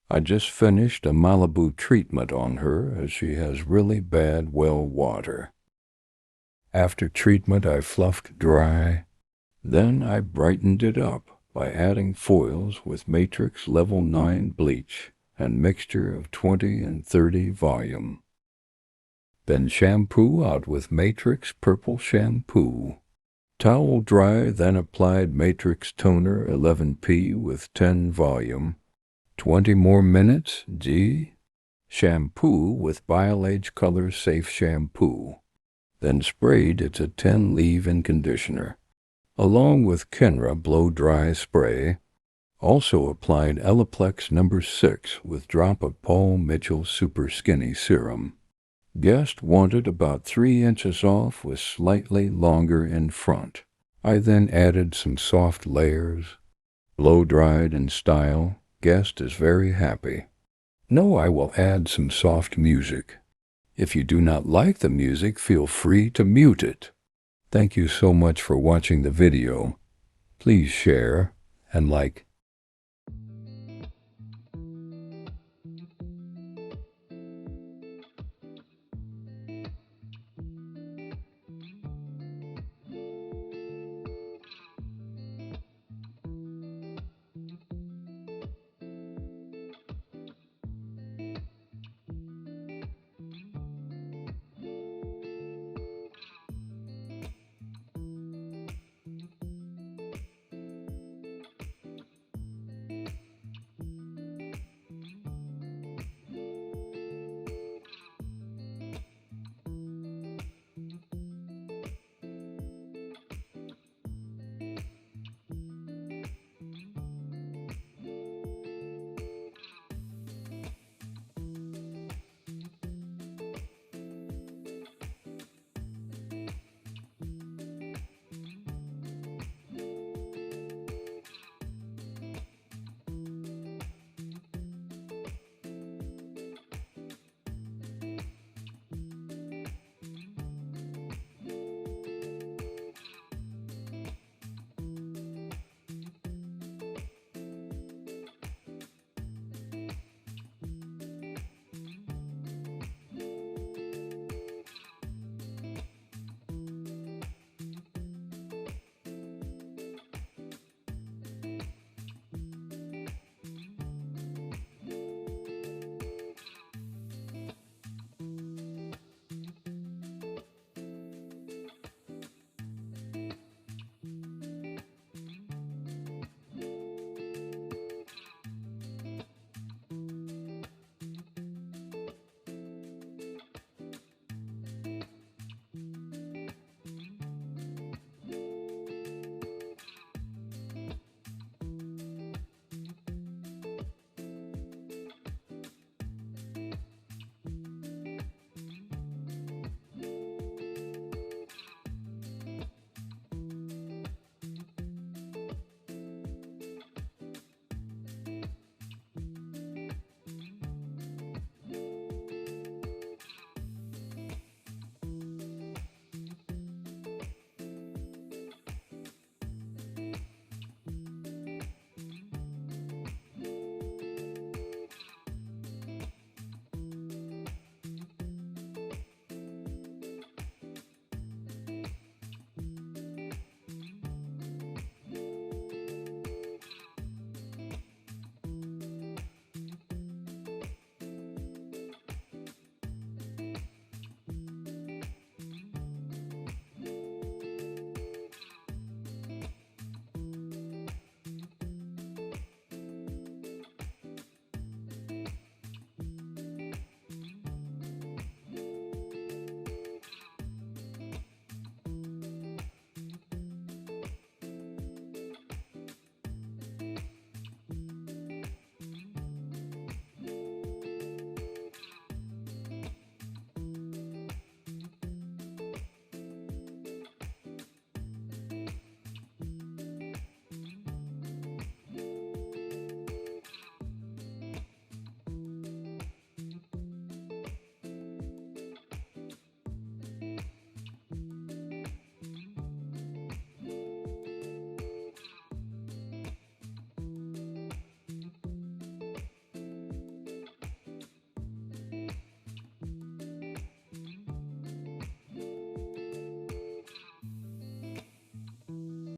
I just finished a Malibu treatment on her as she has really bad well water. After treatment, I fluffed dry. Then I brightened it up by adding foils with Matrix Level 9 bleach and mixture of 20 and 30 volume. Then shampoo out with Matrix Purple Shampoo. Towel dry, then applied Matrix Toner 11P with 10 volume. 20 more minutes, shampoo with BioAge Color Safe Shampoo. Then sprayed it to 10 leave-in conditioner, along with Kenra Blow Dry Spray. Also applied Elaplex No. 6 with drop of Paul Mitchell Super Skinny Serum. Guest wanted about 3 inches off with slightly longer in front. I then added some soft layers. Blow-dried in style. Guest is very happy. Now I will add some soft music. If you do not like the music, feel free to mute it. Thank you so much for watching the video. Please share and like.